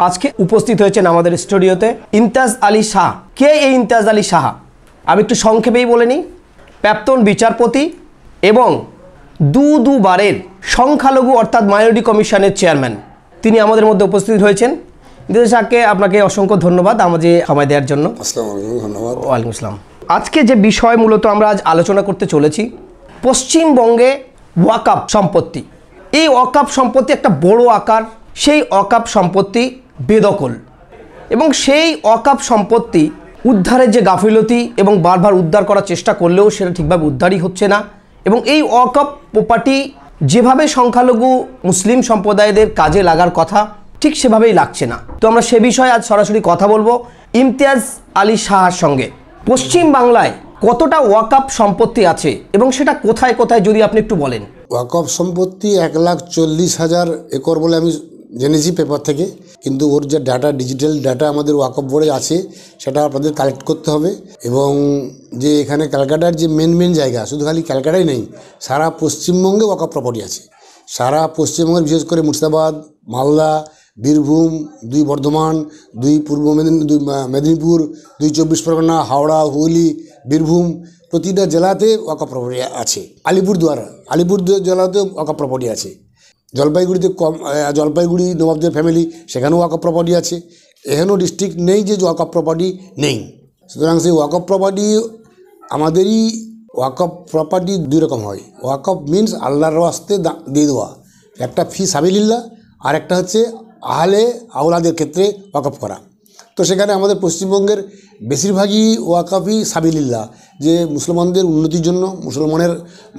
আজকে উপস্থিত হয়েছেন আমাদের স্টুডিওতে ইমতিয়াজ আলী শাহ। কে এই ইমতিয়াজ আলী শাহ? আমি একটু সংক্ষেপেই বলে নিই। প্রাক্তন বিচারপতি এবং দুবারের সংখ্যালঘু অর্থাৎ মাইনরিটি কমিশনের চেয়ারম্যান, তিনি আমাদের মধ্যে উপস্থিত হয়েছেন। ইমতিয়াজ শাহকে আপনাকে অসংখ্য ধন্যবাদ আমাদের সময় দেওয়ার জন্য। ধন্যবাদ। ওয়ালাইকুম আসসালাম। আজকে যে বিষয় মূলত আমরা আজ আলোচনা করতে চলেছি, পশ্চিমবঙ্গে ওয়াকফ সম্পত্তি। এই ওয়াকফ সম্পত্তি একটা বড় আকার। সেই ওয়াকফ সম্পত্তি বেদখল এবং সেই ওয়াকফ সম্পত্তি উদ্ধারের যে গাফিলতি এবং বারবার উদ্ধার করার চেষ্টা করলেও সেটা ঠিকভাবে উদ্ধারই হচ্ছে না। এবং এই ওয়াকফ প্রপার্টি যেভাবে সংখ্যালঘু মুসলিম সম্প্রদায়দের কাজে লাগার কথা ঠিক সেভাবেই লাগছে না। তো আমরা সে বিষয়ে আজ সরাসরি কথা বলবো ইমতিয়াজ আলী শাহর সঙ্গে। পশ্চিম বাংলায় কতটা ওয়াকফ সম্পত্তি আছে এবং সেটা কোথায় কোথায় যদি আপনি একটু বলেন। ওয়াকফ সম্পত্তি 1,40,000 একর বলে আমি জেনেছি পেপার থেকে, কিন্তু ওর যে ডাটা, ডিজিটাল ডাটা আমাদের ওয়াকফ বোর্ডে আছে, সেটা আপনাদের কালেক্ট করতে হবে। এবং যে এখানে ক্যালকাটার যে মেন জায়গা, শুধু খালি ক্যালকাটাই নেই, সারা পশ্চিমবঙ্গে ওয়াকফ প্রপার্টি আছে। সারা পশ্চিমবঙ্গের বিশেষ করে মুর্শিদাবাদ, মালদা, বীরভূম, 2 বর্ধমান, 2 পূর্ব মেদিনীপুর, 2 24 পরগনা, হাওড়া, হুগলি, বীরভূম, প্রতিটা জেলাতে ওয়াকফ প্রপার্টি আছে। আলিপুরদুয়ার জেলাতেও ওয়াকফ প্রপার্টি আছে। জলপাইগুড়িতে জলপাইগুড়ি নবাবদের ফ্যামিলি, সেখানেও ওয়াকফ প্রপার্টি আছে। এখানেও ডিস্ট্রিক্ট নেই যে ওয়াকফ প্রপার্টি নেই। সুতরাং সেই ওয়াকফ প্রপার্টি আমাদেরই ওয়াকফ প্রপার্টি 2 রকম হয়। ওয়াকফ মিনস আল্লাহর রাস্তে দিয়ে দেওয়া, একটা ফি সাবিলিল্লাহ, আর একটা হচ্ছে আহলে আওলাদের ক্ষেত্রে ওয়াকফ করা। তো সেখানে আমাদের পশ্চিমবঙ্গের বেশিরভাগই ওয়াকফই সাবিলিল্লাহ, যে মুসলমানদের উন্নতির জন্য, মুসলমানের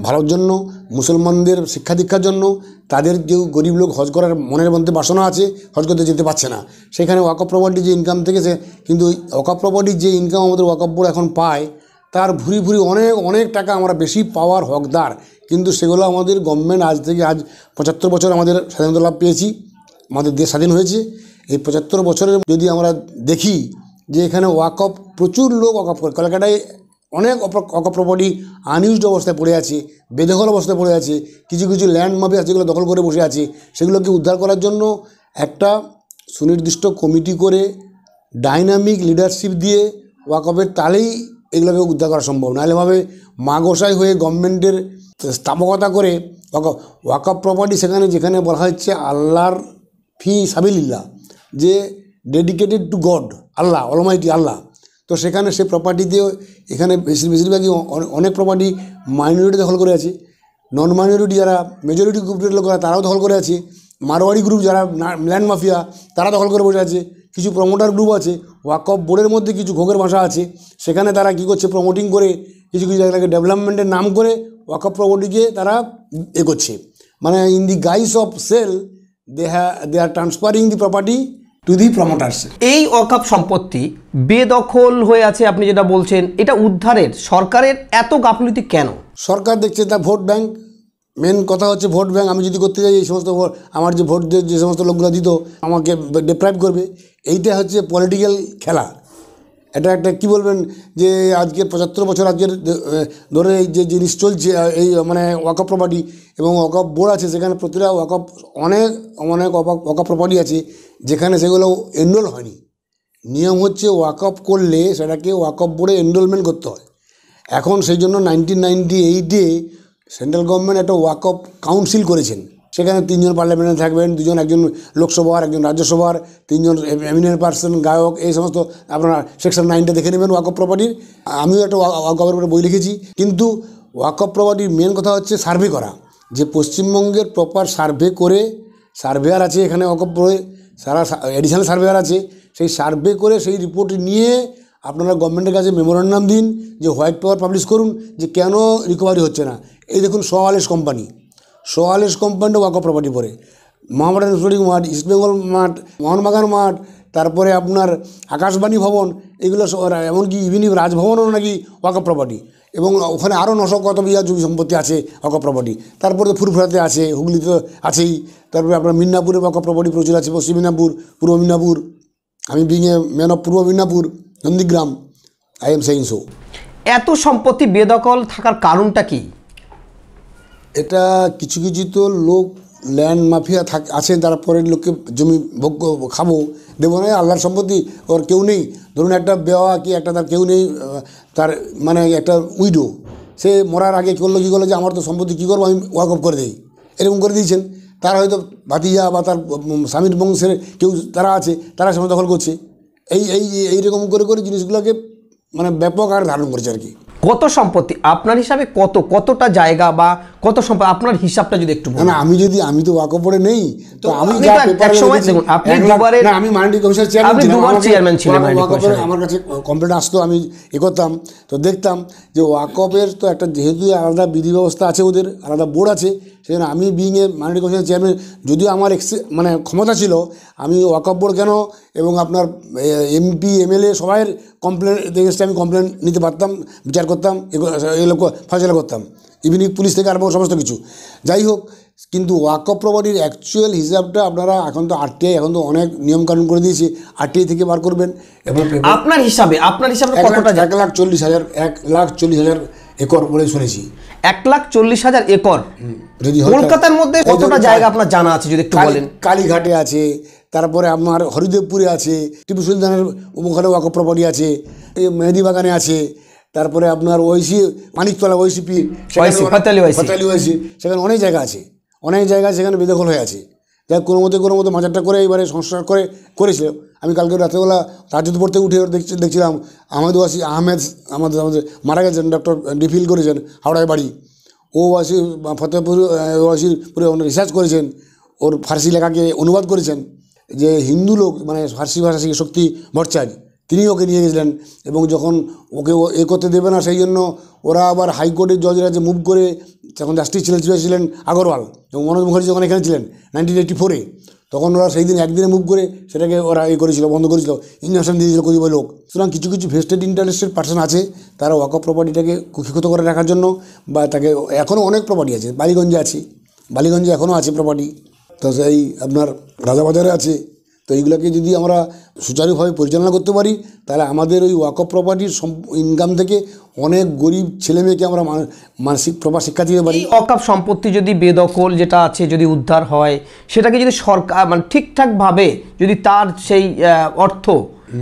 ভালোর জন্য, মুসলমানদের শিক্ষা দীক্ষার জন্য। তাদের যে গরিব লোক হজ করার মনের মধ্যে বাসনা আছে, হজ করতে যেতে পারছে না, সেখানে ওয়াকফ প্রপার্টি যে ইনকাম থেকে কিন্তু ওয়াকফ প্রপার্টির যে ইনকাম আমাদের ওয়াকফ বোর্ড এখন পায়, তার ভুরি অনেক টাকা আমরা বেশি পাওয়ার হকদার। কিন্তু সেগুলো আমাদের গভর্নমেন্ট আজ 75 বছর আমাদের স্বাধীনতা লাভ পেয়েছি, আমাদের দেশ স্বাধীন হয়েছে। এই 75 বছরের যদি আমরা দেখি যে এখানে ওয়াকফ প্রচুর লোক ওয়াকফ করে, কলকাতায় অনেক ওয়াকফ প্রপার্টি আনইউজড অবস্থায় পড়ে আছে, বেদখল অবস্থায় পড়ে আছে। কিছু ল্যান্ড মাফিয়া যেগুলো দখল করে বসে আছে, সেগুলোকে উদ্ধার করার জন্য একটা সুনির্দিষ্ট কমিটি করে ডাইনামিক লিডারশিপ দিয়ে ওয়াকফের তালেই এগুলোকে উদ্ধার করা সম্ভব। নাহলেভাবে মাগোসাই হয়ে গভর্নমেন্টের স্থাপকতা করে ওয়াকফ প্রপার্টি যেখানে বলা হচ্ছে আল্লাহর ফি সাবিলিল্লাহ, যে ডেডিকেটেড টু গড, আল্লাহ অলমাইটি আল্লাহ। তো সেখানে সে প্রপার্টিতেও এখানে বেশিরভাগই অনেক প্রপার্টি মাইনরিটি দখল করে আছে। নন মাইনরিটি যারা মেজরিটি গ্রুপের লোকেরা, তারাও দখল করে আছে। মারোয়ারি গ্রুপ যারা ল্যান্ড মাফিয়া, তারা দখল করে বসে আছে। কিছু প্রমোটার গ্রুপ আছে। ওয়াকফ বোর্ডের মধ্যে কিছু ঘোগের ভাষা আছে, সেখানে তারা কী করছে, প্রমোটিং করে কিছু জায়গাকে ডেভেলপমেন্টের নাম করে ওয়াকফ প্রপার্টিকে তারা করছে। মানে in the guise of sale they are transferring the property to the promoters. এই ওয়াকফ সম্পত্তি বেদখল হয়ে আছে আপনি যেটা বলছেন, এটা উদ্ধারের সরকারের এত গাফিলতি কেন? সরকার দেখছে তা ভোট ব্যাংক। মেন কথা হচ্ছে ভোট ব্যাংক। আমি যদি করতে যাই, এই সমস্ত আমার যে ভোট যে সমস্ত লোকগুলো দিত আমাকে ডিপ্রাইভ করবে, এইটা হচ্ছে পলিটিক্যাল খেলা। এটা একটা কী বলবেন, যে আজকের 75 বছর আজকের ধরে যে জিনিস চলছে, এই মানে ওয়াকফ প্রপার্টি এবং ওয়াকফ বোর্ড আছে, সেখানে প্রতিটা ওয়াকফ অনেক ওয়াকফ প্রপার্টি আছে যেখানে সেগুলো এনরোল হয়নি। নিয়ম হচ্ছে ওয়াকফ করলে সেটাকে ওয়াকফ বোর্ডে এনরোলমেন্ট করতে হয়। এখন সেই জন্য 1998-এ সেন্ট্রাল গভর্নমেন্ট একটা ওয়াকফ কাউন্সিল করেছেন। সেখানে 3 জন পার্লামেন্টে থাকবেন, 2 জন, একজন লোকসভার, একজন রাজ্যসভার, 3 জন এমিনেন্ট পার্সন, গায়ক, এই সমস্ত। আপনারা সেকশন 9টা দেখে নেবেন ওয়াকফ প্রপার্টির। আমিও একটা ওয়াকফের উপরে বই লিখেছি। কিন্তু ওয়াকফ প্রপার্টির মেন কথা হচ্ছে সার্ভে করা, যে পশ্চিমবঙ্গের প্রপার সার্ভে করে, সার্ভেয়ার আছে এখানে ওয়াকফ বোর্ডে, সারা এডিশনাল সার্ভেয়ার আছে, সেই সার্ভে করে সেই রিপোর্ট নিয়ে আপনারা গভর্নমেন্টের কাছে মেমোরান্ডাম দিন, যে হোয়াইট পেপার পাবলিশ করুন যে কেন রিকভারি হচ্ছে না। এই দেখুন সোয়ালেস কোম্পানিটা ওয়াকফ প্রপার্টি পড়ে, মহামেডান স্পোর্টিং মাঠ, ইস্টবেঙ্গল মাঠ, মোহনবাগান মাঠ, তারপরে আপনার আকাশবাণী ভবন, এগুলো এমনকি ইভিনিং রাজভবনও নাকি ওয়াকফ প্রপার্টি। এবং ওখানে আরও 900 কত বিঘা জমি সম্পত্তি আছে ওয়াকফ প্রপার্টি। তারপরে তো ফুরফুরাতে আছে, হুগলিতে আছেই। তারপরে আপনার মিদনাপুরে ওয়াকফ প্রপার্টি প্রচুর আছে, পশ্চিম মিদনাপুর, পূর্ব মিদনাপুর। আমি being a man of Purba Midnapore, Nandigram, I am saying so. এত সম্পত্তি বেদখল থাকার কারণটা কি? এটা কিছু তো লোক ল্যান্ড মাফিয়া আছেন, তারপরে লোককে জমি ভোগ খাবো দেবো না, আল্লাহর সম্পত্তি ওর কেউ নেই। ধরুন একটা বেওয়া কি একটা তার কেউ নেই, তার মানে একটা উইডো, সে মরার আগে কী করলো যে আমার তো সম্পত্তি কী করবো, আমি ওয়াকফ করে দিই, এরকম করে দিয়েছেন। তার হয়তো ভাতিজা বা তার স্বামীর বংশের কেউ তারা আছে, তারা সময় দখল করছে। এইরকম করে জিনিসগুলোকে মানে ব্যাপক আকার ধারণ করেছে আর কি। কত সম্পত্তি আপনার হিসাবে, কতটা জায়গা বা কত সম্পত্তি আপনার হিসাবটা যদি একটু বলেন। না আমি তো ওয়াকফ বোর্ডে নেই, তো আমি আপনি যা তো পেপারে সময় দেখুন, আপনি দুবারের না, আমি মাইনরিটি কমিশনের আপনি দুবার চেয়ারম্যান ছিলেন মাইনরিটি কমিশনের। আমার কাছে কমপ্লেন আসতো, আমি করতাম, তো দেখতাম যে ওয়াকফের তো একটা যেহেতু আলাদা বিধি ব্যবস্থা আছে, ওদের আলাদা বোর্ড আছে, সেখানে আমি বিং এ মাইনরিটি কমিশনের চেয়ারম্যান, যদিও আমার মানে ক্ষমতা ছিল, আমি ওয়াকফ বোর্ড কেন এবং আপনার এমপি এমএলএ সবাই কমপ্লেন এগেনস্টে আমি কমপ্লেন নিতে পারতাম, বিচার করতাম, এগুলো ফয়সলা করতাম, ইভিনিং পুলিশ থেকে আরম্ভ সমস্ত কিছু। যাই হোক, কিন্তু ওয়াকফ প্রপার্টির অ্যাকচুয়াল হিসাবটা আপনারা এখন তো আরটিআই, এখন তো অনেক নিয়মকানুন করে দিয়েছে, আরটিআই থেকে বার করবেন। এবং আপনার হিসাবে কতটা? 1,40,000 একর বলে শুনেছি। 1,40,000 একর যদি কলকাতার মধ্যে কতটা জায়গা আপনার জানা আছে যদি একটু বলেন। কালীঘাটে আছে, তারপরে আপনার হরিদেবপুরে আছে, টিপু সুলতানের ওখানে ওয়াকফ প্রপার্টি আছে, মেহেদি বাগানে আছে, তারপরে আপনার ওইসি মানিকতলা ওইসিপি ফাতালি ওইসি, সেখানে অনেক জায়গা আছে, সেখানে বেদখল হয়ে আছে। যাই কোনো মতো মাজারটা করে এবারে সংস্কার করেছিল। আমি কালকে রাত্রেবেলা তাজুদপুর থেকে উঠে দেখছিলাম আহমেদ আমাদের মারা গেছেন, ডক্টর ডিফিল করেছেন, হাওড়ায় বাড়ি, ও ওয়াসি ফতেহপুর ওয়াসিপুরে রিসার্চ করেছেন, ওর ফার্সি লেখাকে অনুবাদ করেছেন। যে হিন্দু লোক মানে ফার্সি ভাষা শিখে শক্তি ভট্টাচার্য, তিনি ওকে নিয়ে গেছিলেন, এবং যখন ওকে করতে দেবে না, সেই জন্য ওরা আবার হাইকোর্টের জজরা যে মুভ করে, তখন জাস্টিস ছিলেন আগরওয়াল এবং মনোজ মুখার্জি যখন এখানে ছিলেন 1984-এ, তখন ওরা সেই দিন একদিনে মুভ করে সেটাকে ওরা করেছিল, বন্ধ করেছিল, ইনজাংশন দিয়েছিল কতিপয় লোক। সুতরাং কিছু ভেস্টেড ইন্টারেস্টেড পার্সন আছে, তারা ওয়াকফ প্রপার্টিটাকে কুক্ষিগত করে রাখার জন্য, বা তাকে এখনও অনেক প্রপার্টি আছে, বালিগঞ্জে এখনও আছে প্রপার্টি, তো সেই আপনার রাজাবাজারে আছে। তো এইগুলোকে যদি আমরা সুচারুভাবে পরিচালনা করতে পারি, তাহলে আমাদের ওই ওয়াকফ প্রপার্টির ইনকাম থেকে অনেক গরিব ছেলেমেয়েকে আমরা মানসিক প্রপার শিক্ষা দিতে পারি। ওয়াকফ সম্পত্তি যদি বেদখল যেটা আছে যদি উদ্ধার হয়, সেটাকে যদি সরকার মানে ঠিকঠাকভাবে যদি তার সেই অর্থ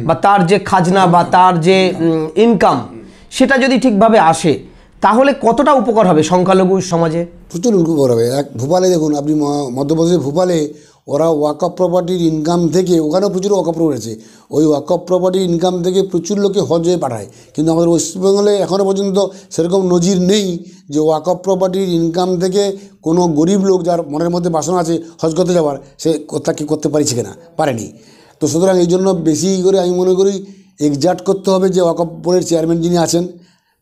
বা তার যে খাজনা বা তার যে ইনকাম সেটা যদি ঠিকভাবে আসে, তাহলে কতটা উপকার হবে সংখ্যালঘু সমাজে? প্রচুর উপকার হবে। ভোপালে দেখুন আপনি, মধ্যপ্রদেশের ভোপালে ওরা ওয়াকফ প্রপার্টির ইনকাম থেকে, ওখানেও প্রচুর ওয়াকফ প্রপার্টি আছে, ওই ওয়াকফ প্রপার্টির ইনকাম থেকে প্রচুর লোকে হজে পাঠায়। কিন্তু আমাদের ওয়েস্টবেঙ্গলে এখনও পর্যন্ত সেরকম নজির নেই যে ওয়াকফ প্রপার্টির ইনকাম থেকে কোনো গরিব লোক যার মনের মধ্যে বাসনা আছে হজ করতে যাওয়ার, সে তাকে করতে পারছে কিনা, পারেনি। তো সুতরাং এই জন্য বেশি করে আমি মনে করি এক্সাক্ট করতে হবে যে ওয়াকফ বোর্ডের চেয়ারম্যান যিনি আছেন,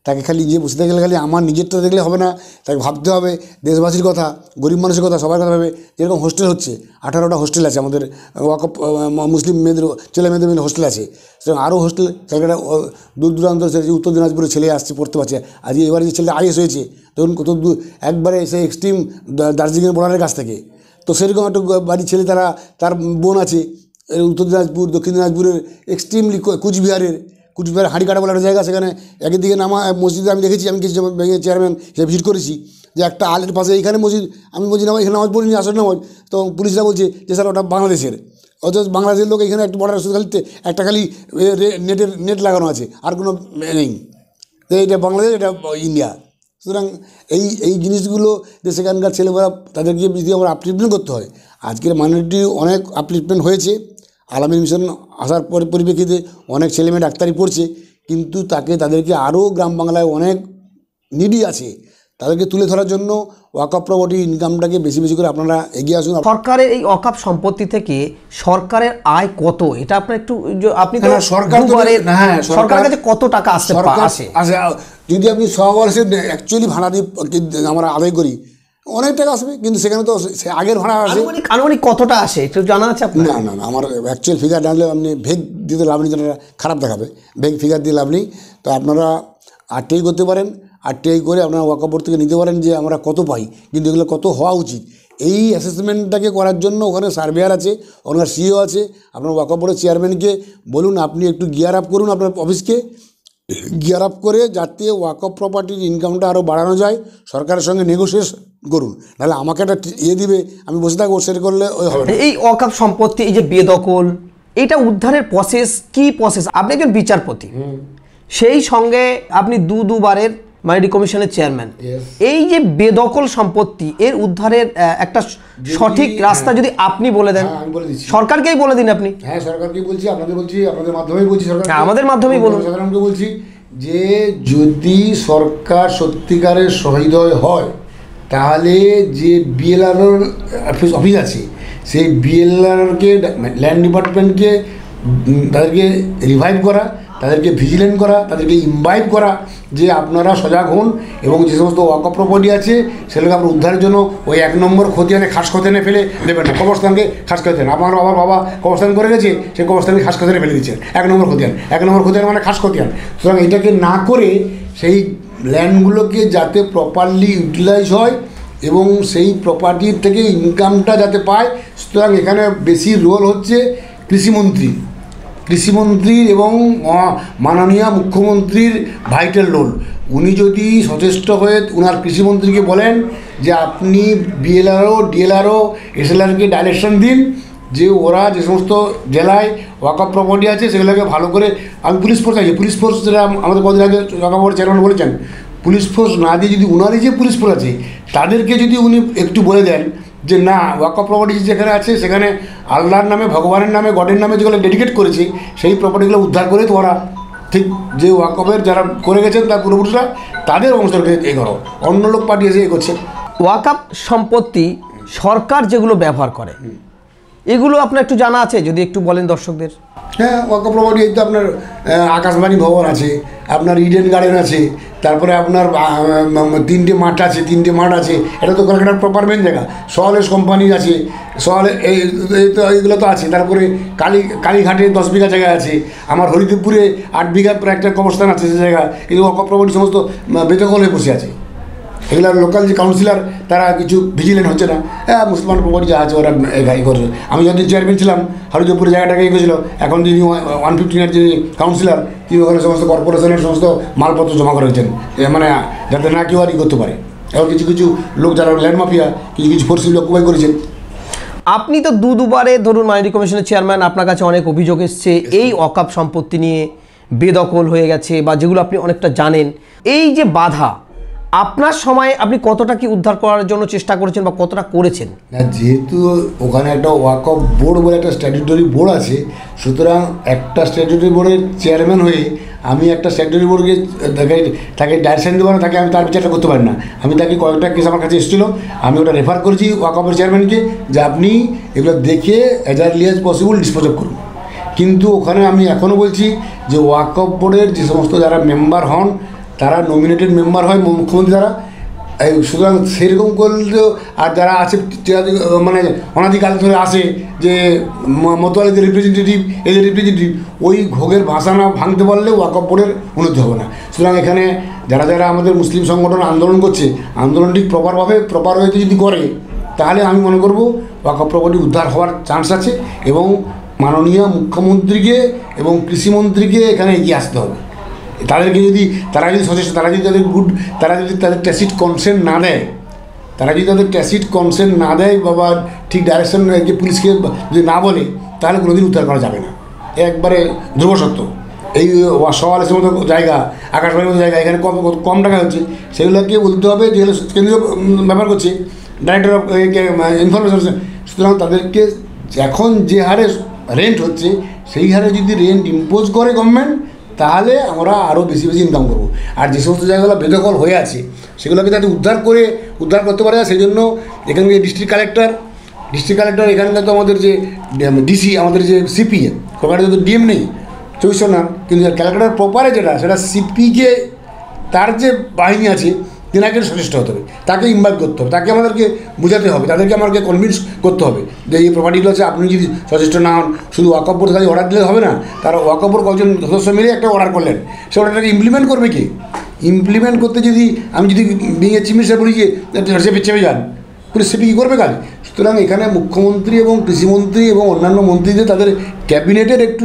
তাকে খালি যে বসে থাকলে খালি আমার নিজেরটা দেখলে হবে না, তাকে ভাবতে হবে দেশবাসীর কথা, গরিব মানুষের কথা, সবার কথা ভাবে। যেরকম হোস্টেল হচ্ছে, 18টা হোস্টেল আছে আমাদের ওয়াকফ মুসলিম মেয়েদের ছেলে মেয়েদের মিলে হোস্টেল আছে, সেরকম আরও হোস্টেল ক্যালকাটা দূর দূরান্ত উত্তর দিনাজপুরে ছেলে আসছে পড়তে পারছে। আজকে এবারে যে ছেলেটা আইএস হয়েছে, তখন কত একবারে সেই এক্সট্রিম দার্জিলিংয়ের বর্ডারের কাছ থেকে, তো সেরকম একটা বাড়ির ছেলে, তার বোন আছে উত্তর দিনাজপুর, দক্ষিণ দিনাজপুরের এক্সট্রিমলি কুচবিহার হাঁড়ি কাটা বলে একটা জায়গা, সেখানে একের দিকে মসজিদে আমি দেখেছি, আমি কিছু চেয়ারম্যান হিসেবে ভিজিট করেছি, যে একটা আলের পাশে এইখানে মসজিদ, আমি বলছি না এখানে নামাজ পড়িনি, আসল নামাজ, তো পুলিশরা বলছে যে স্যার ওটা বাংলাদেশের, অথচ বাংলাদেশের লোক এখানে একটা বর্ডার খালি একটা খালি নেট লাগানো আছে, আর কোনো নেই। তো এইটা বাংলাদেশ, এটা ইন্ডিয়া। সুতরাং এই জিনিসগুলো যে সেখানকার ছেলেমেয়েরা, তাদেরকে যদি আমরা আপলিফমেন্ট করতে হয়। আজকের মাইনরিটি অনেক আপলিফমেন্ট হয়েছে, আলামিন মিশন আসার পরিপ্রেক্ষিতে অনেক ছেলেমেয়ে ডাক্তারি পড়ছে, কিন্তু তাদেরকে আরও গ্রাম বাংলায় অনেক নিডি আছে, তাদেরকে তুলে ধরার জন্য ওয়াকফ প্রপার্টি ইনকামটাকে বেশি করে আপনারা এগিয়ে আসুন। সরকারের এই ওয়াকফ সম্পত্তি থেকে সরকারের আয় কত, এটা আপনার একটু, আপনি তো সরকারের কাছে কত টাকা আসে? যদি আপনি 100 বর্ষে অ্যাকচুয়ালি ভাড়া দিয়ে আমরা আদায় করি, অনেক টাকা আসবে, কিন্তু সেখানে তো আগের ভাড়া আসে। আনুমানিক কতটা আসে একটু জানা আছে আপনার? না, আমার অ্যাকচুয়াল ফিগার জানলে আপনি ভেগ দিতে লাভ নেই, যেটা খারাপ দেখাবে, ভেগ ফিগার দিয়ে লাভ নেই। তো আপনারা আরটিআই করতে পারেন, আরটিআই করে আপনারা ওয়াকফ বোর্ড থেকে নিতে পারেন যে আমরা কত পাই, কিন্তু এগুলো কত হওয়া উচিত, এই অ্যাসেসমেন্টটাকে করার জন্য ওখানে সার্ভেয়ার আছে, ওনার সিইও আছে। আপনার ওয়াকফ বোর্ডের চেয়ারম্যানকে বলুন আপনি একটু গিয়ার আপ করুন আপনার অফিসকে, গিয়ার আপ করে যাতে ওয়াকফ প্রপার্টির ইনকামটা আরও বাড়ানো যায়, সরকারের সঙ্গে করুন, নাহলে আমাকে একটা ইয়ে দিবে, আমি বসে থাকবো, সেটা করলে ওই হবে না। এই ওয়াকফ সম্পত্তি, এই যে বেদখল, এটা উদ্ধারের প্রসেস কি প্রসেস? আপনি একজন বিচারপতি, সেই সঙ্গে আপনি দুবারের মাইনরিটি কমিশনের চেয়ারম্যান। এই যে বেদখল সম্পত্তি এর উদ্ধারের একটা সঠিক রাস্তা যদি আপনি বলে দেন। আমি বলে দিচ্ছি, সরকারকেই বলে দিন আপনি। হ্যাঁ সরকারকে বলছি, আপনাদের বলছি, আপনাদের মাধ্যমেই বলছি, সরকার আমাদের মাধ্যমেই বলুন। সাধারণকে বলছি যে যদি সরকার সত্যিকারের সহৃদয় হয়, তাহলে যে বিএলআরওর অফিস আছে, সেই বিএলআরকে, ল্যান্ড ডিপার্টমেন্টকে, তাদেরকে রিভাইভ করা, তাদেরকে ভিজিলেন্ট করা, তাদেরকে ইনভাইট করা যে আপনারা সজাগ হন এবং যে সমস্ত ওয়াকফ প্রপার্টি আছে সেগুলোকে আপনার উদ্ধারের জন্য ওই 1 নম্বর খতিয়ানে খাস খতিয়ানে ফেলে দেবেন না, কবরস্থানকে খাস খতিয়ান। আমার বাবা কবরস্থান করে গেছে, সেই কবরস্থানকে খাস খতিয়ানে ফেলে দিচ্ছেন 1 নম্বর খতিয়ান। 1 নম্বর খতিয়ান মানে খাস খতিয়ান। সুতরাং এটাকে না করে সেই ল্যান্ডগুলোকে যাতে প্রপারলি ইউটিলাইজ হয় এবং সেই প্রপার্টির থেকে ইনকামটা যাতে পায়, সুতরাং এখানে বেশি রোল হচ্ছে কৃষিমন্ত্রীর এবং মাননীয় মুখ্যমন্ত্রীর ভাইটাল রোল। উনি যদি সচেষ্ট হয়ে ওনার কৃষিমন্ত্রীকে বলেন যে আপনি বিএলআরও, ডিএলআরও, এসএলআরকে ডাইরেকশন দিন যে ওরা যে সমস্ত জেলায় ওয়াকফ প্রপার্টি আছে সেগুলোকে ভালো করে, আমি পুলিশ ফোর্স আছে, পুলিশ ফোর্স যেটা আমাদের কদিন আগে ওয়াকফ বোর্ড চেয়ারম্যান বলেছেন, পুলিশ ফোর্স না দিয়ে যদি উনারই যে পুলিশ ফোর্স আছে তাদেরকে যদি উনি একটু বলে দেন যে না, ওয়াকফ প্রপার্টি যেখানে আছে সেখানে আল্লাহর নামে, ভগবানের নামে, গডের নামে যেগুলো ডেডিকেট করেছে সেই প্রপার্টিগুলো উদ্ধার করে তোমরা ঠিক যে ওয়াকফের যারা করে গেছেন তার পূর্বপুরুষরা তাদের অংশটাকে এ করো, অন্য লোক পাঠিয়েছে এ করছে। ওয়াকফ সম্পত্তি সরকার যেগুলো ব্যবহার করে এগুলো আপনার একটু জানা আছে, যদি একটু বলেন দর্শকদের। হ্যাঁ, ওয়াকফ প্রপার্টি এই তো আপনার আকাশবাণী ভবন আছে, আপনার ইডেন গার্ডেন আছে, তারপরে আপনার 3টে মাঠ আছে, এটা তো কলকাতার প্রপার মেন জায়গা। সোয়ালেস কোম্পানি আছে, এই তো এইগুলো তো আছে। তারপরে কালীঘাটে 10 বিঘা জায়গা আছে, আমার হরিদেবপুরে 8 বিঘা প্রায় একটা কবরস্থান আছে, সে জায়গা এই ওয়াকফ প্রপার্টি সমস্ত বেদখল হয়ে বসে আছে। এগুলো লোকাল যে কাউন্সিলর তারা কিছু ভিজিলেন্ট হচ্ছে না। হ্যাঁ, মুসলমান প্রপার্টি যা আছে ওরা এই করছে। আমি যতদিন চেয়ারম্যান ছিলাম হরিদেবপুরে জায়গাটাকে এ করেছিল, এখন যিনি 115 যিনি কাউন্সিলর তিনি ওখানে সমস্ত কর্পোরেশনের সমস্ত মালপত্র জমা করেছেন, মানে যাতে না কেউ আর করতে পারে। এবার কিছু লোক যারা ল্যান্ড মাফিয়া কিছু ফোর্সি অকুপাই করেছেন। আপনি তো দুবারে ধরুন মাইনরিটি কমিশনের চেয়ারম্যান, আপনার কাছে অনেক অভিযোগ এসছে এই ওয়াকফ সম্পত্তি নিয়ে, বেদখল হয়ে গেছে বা যেগুলো আপনি অনেকটা জানেন। এই যে বাধা, আপনার সময় আপনি কতটা কি উদ্ধার করার জন্য চেষ্টা করেছেন বা কতটা করেছেন? না, যেহেতু ওখানে একটা ওয়াকফ বোর্ড বলে একটা স্ট্যাটুটরি বোর্ড আছে, সুতরাং একটা স্ট্যাটুটরি বোর্ডের চেয়ারম্যান হয়ে আমি একটা স্ট্যাটুটরি বোর্ডকে তাকে ডাইরেকশন দেবো না, তাকে আমি তার বিচারটা করতে পারি না। আমি তাকে কয়েকটা কেস আমার কাছে এসেছিলো, আমি ওটা রেফার করেছি ওয়াকফের চেয়ারম্যানকে যে আপনি এগুলো দেখে as early as possible dispose করুন। কিন্তু ওখানে আমি এখনও বলছি যে ওয়াকফ বোর্ডের যে সমস্ত যারা মেম্বার হন তারা নমিনেটেড মেম্বার হয় মুখ্যমন্ত্রী দ্বারা, সুতরাং সেরকম করলেও, আর যারা আছে মানে অনাদিকাল ধরে আসে যে মতোয়ালিদের রিপ্রেজেন্টেটিভ, এদের রিপ্রেজেন্টেটিভ, ওই ভোগের ভাষা না ভাঙতে পারলে ওয়াকফ বোর্ডের উন্নতি হবে না। সুতরাং এখানে যারা আমাদের মুসলিম সংগঠন আন্দোলন করছে, আন্দোলনটি প্রপার ওয়েতে যদি করে তাহলে আমি মনে করব ওয়াকফ প্রপার্টি উদ্ধার হওয়ার চান্স আছে এবং মাননীয় মুখ্যমন্ত্রীকে এবং কৃষিমন্ত্রীকে এখানে এগিয়ে আসতে হবে। তাদেরকে যদি তারা যদি সচেষ্ট, তারা যদি তাদের ট্যাসিট কনসেন্ট না দেয়, বাবা ঠিক ডাইরেকশন পুলিশকে যদি না বলে তাহলে কোনোদিন উদ্ধার করা যাবে না, একবারে ধ্রুব সত্য। এই সওয়ালের মতো জায়গা, আকাশবাণীর মতো জায়গা এখানে কম টাকা হচ্ছে, সেগুলোকে বলতে হবে যেগুলো কেন্দ্রীয় ব্যবহার করছে ডাইরেক্টর অফ ইনফরমেশন। সুতরাং তাদেরকে এখন যে হারে রেন্ট হচ্ছে সেই হারে যদি রেন্ট ইম্পোজ করে গভর্নমেন্ট, তাহলে আমরা আরও বেশি ইনকাম করবো। আর যে সমস্ত জায়গাগুলো বেদখল হয়ে আছে সেগুলোকে যাতে উদ্ধার করতে পারে, সেই জন্য এখানকার ডিস্ট্রিক্ট কালেক্টর এখানকার তো আমাদের যে ডিসি, আমাদের যে সিপি, কলকাতায় তো ডিএম নেই 24 নাম, কিন্তু ক্যালকাটার প্রপারে যেটা সেটা সিপিকে তার যে বাহিনী আছে তেনাকে সচেষ্ট হতে হবে, তাকে ইনভাইট করতে হবে, তাকে আমাদেরকে বোঝাতে হবে, তাদেরকে আমাকে কনভিন্স করতে হবে যে এই প্রপার্টিগুলো আছে, আপনি যদি সচেষ্ট না হন, শুধু ওয়াকফ বোর্ড খালি অর্ডার দিলে হবে না। তারা ওয়াকফ বোর্ড কয়েকজন সদস্য মিলে একটা অর্ডার করলেন, সে অর্ডারটাকে ইমপ্লিমেন্ট করবে কি? ইমপ্লিমেন্ট করতে যদি আমি যদি বিঙে চিফ মিনিস্টার বলি যে চেপে যান, পুলিশ সিপি কী করবে কাজ? সুতরাং এখানে মুখ্যমন্ত্রী এবং কৃষিমন্ত্রী এবং অন্যান্য মন্ত্রীদের তাদের ক্যাবিনেটের একটু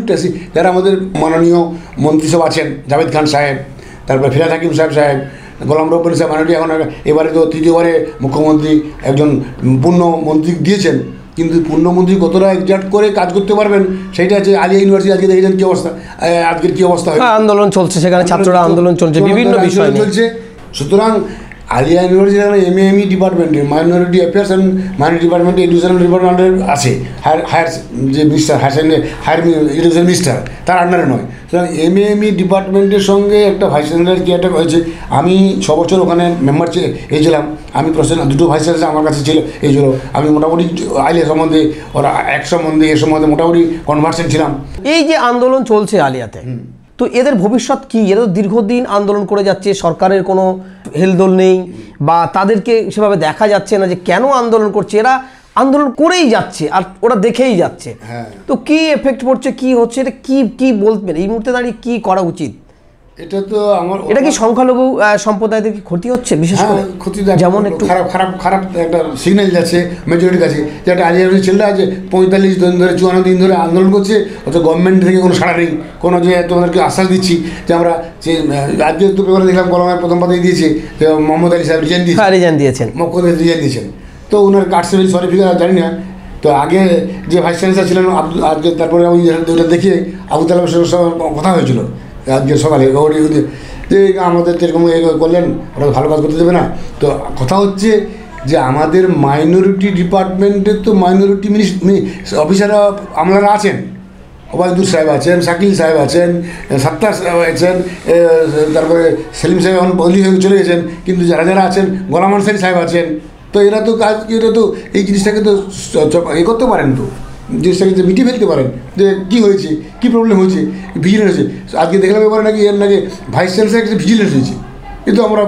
যারা আমাদের মাননীয় মন্ত্রী সব আছেন, জাভেদ খান সাহেব, তারপরে ফিরাদ হাকিম সাহেব, গোলাম রব্বানী সাহেব মাইনরিটি এখন এবারে তো তৃতীয়বারে মুখ্যমন্ত্রী একজন পূর্ণ মন্ত্রী দিয়েছেন, কিন্তু পূর্ণমন্ত্রী কতটা এক্সাক্ট করে কাজ করতে পারবেন সেটা হচ্ছে আলিয়া ইউনিভার্সিটি আজকে দেখেছেন কী অবস্থা, আজকের কী অবস্থা হয়, আন্দোলন চলছে, সেখানে ছাত্ররা আন্দোলন চলছে, বিভিন্ন বিষয় চলছে। সুতরাং আলিয়া ইউনিভার্সিটি এমএমই ডিপার্টমেন্টে মাইনরিটি অ্যাফেয়ার্স অ্যান্ড মাইনরিটি ডিপার্টমেন্টে এডুকেশন ডিপার্টমেন্টের আছে, হায়ার যে মিনিস্টার হায়ার এডুকেশন মিনিস্টার তার আন্ডারে নয়। সুতরাং এমএমই ডিপার্টমেন্টের সঙ্গে একটা ভাইস চ্যান্সেলর কি একটা হয়েছে। আমি 6 বছর ওখানে মেম্বার হয়েছিলাম, আমি প্রেসিডেন্ট, 2টো ভাইস চ্যান্সেলর আমার কাছে ছিল হয়েছিল। আমি মোটামুটি আলিয়া সম্বন্ধে ওরা এক সম্বন্ধে এ সম্বন্ধে মোটামুটি কনভার্সেন্ট ছিলাম। এই যে আন্দোলন চলছে আলিয়াতে, তো এদের ভবিষ্যৎ কি? এরা তো দীর্ঘদিন আন্দোলন করে যাচ্ছে, সরকারের কোনো হেলদোল নেই বা তাদেরকে সেভাবে দেখা যাচ্ছে না যে কেন আন্দোলন করছে। এরা আন্দোলন করেই যাচ্ছে আর ওরা দেখেই যাচ্ছে। তো কি এফেক্ট পড়ছে, কি হচ্ছে, এটা কি কি বলবেন এই মুহূর্তে দাঁড়িয়ে কি করা উচিত? এটা তো আমার এটা কি সংখ্যালঘু সম্প্রদায়দের কি ক্ষতি হচ্ছে বিশেষ করে? ক্ষতি যেমন একটু খারাপ একটা সিগন্যাল যাচ্ছে মেজরিটির কাছে, যে একটা আলিয়া ছেলেরা আছে 45 দিন ধরে 54 দিন ধরে আন্দোলন করছে, অথচ গভর্নমেন্ট থেকে কোনো সাড়া নেই, কোনো যে তোমাদেরকে আশ্বাস দিচ্ছি যে আমরা যে আজকে তো পেপারে দেখলাম কলমের প্রথম পাতায় দিয়েছে যে মোহাম্মদ আলী সাহেব রিজাইন দিয়েছেন, মুখ্যমন্ত্রী রিজাইন দিয়েছেন। তো ওনার কার্ডসেবিল সরিফিকার জানি না। তো আগে যে ভাইস চ্যান্সেলর ছিলেন আজকে, তারপরে আমি ওটা দেখে আবু তালেবের সঙ্গে কথা হয়েছিল আজকে সকালে, যে আমাদের যেরকম করলেন ওরা ভালো কাজ করতে দেবে না। তো কথা হচ্ছে যে আমাদের মাইনরিটি ডিপার্টমেন্টের তো মাইনরিটি অফিসাররা আমলারা আছেন, ওবায়দুর সাহেব আছেন, শাকিল সাহেব আছেন, সাত্তার সাহেব আছেন, তারপরে সেলিম সাহেব এখন বদলি হয়ে চলে গেছেন, কিন্তু যারা যারা আছেন গোলাম আনসারী সাহেব আছেন। তো এরা তো এরা তো এই জিনিসটাকে তো করতে পারেন, তো জিনিসটাকে যে মিটিয়ে ফেলতে পারেন যে কী হয়েছে, কী প্রবলেম হয়েছে, ভিজিলেন্স হয়েছে। আজকে দেখলাম এবারে নাকি এর নাকি ভাইস চ্যান্সেলর একটা ভিজিলেন্স হয়েছে, কিন্তু আমরা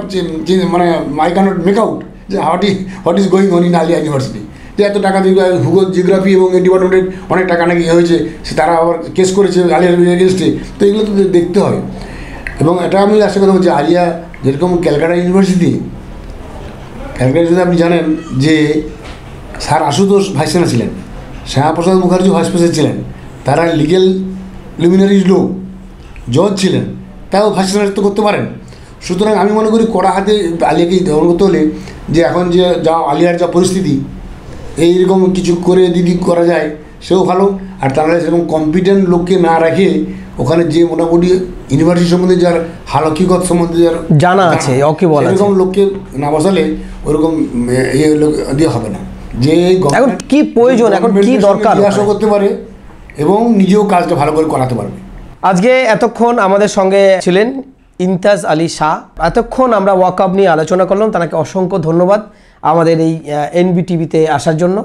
মানে আই ক্যানট মেক আউট যে what is going on in Aliah University, যে এত টাকা দিয়ে ভূগোল জিওগ্রাফি এবং এই ডিপার্টমেন্টের অনেক টাকা নাকি হয়েছে, সে তারা আবার কেস করেছে আলিয়ার এগেনস্টে। তো এগুলো তো দেখতে হয়। এবং এটা আমি আশা কথা বলছি, আলিয়া যেরকম ক্যালকাটা ইউনিভার্সিটি, ক্যালকাটা যদি আপনি জানেন যে স্যার আশুতোষ ভাইস চ্যান্সেলর ছিলেন, শ্যামাপ্রসাদ মুখার্জি ভাইস প্রেসিডেন্ট ছিলেন, তারা লিগেল লুমিনারিজ লোক, জজ ছিলেন, তাও ভাইস চ্যান্সেলর তো করতে পারেন। সুতরাং আমি মনে করি কড়া হাতে আলিয়াকে দমন করতে হলে, যে এখন যে যা আলিয়ার যা পরিস্থিতি, এইরকম কিছু করে যদি করা যায় সেও ভালো। আর তারা সেরকম কম্পিটেন্ট লোককে না রাখে ওখানে যে মোটামুটি ইউনিভার্সিটি সম্বন্ধে যার হালকিগত সম্বন্ধে যার জানা আছে, এরকম লোককে না বসালে ওরকম লোক দিয়ে হবে না। যে এখন কি প্রয়োজন, এখন কি দরকার করতে পারে এবং নিজেও কাজটা ভালো করে করাতে পারবে। আজকে এতক্ষণ আমাদের সঙ্গে ছিলেন ইমতিয়াজ আলী শাহ। এতক্ষণ আমরা ওয়াকআপ নিয়ে আলোচনা করলাম, তাকে অসংখ্য ধন্যবাদ আমাদের এই এনবিটিভিতে আসার জন্য।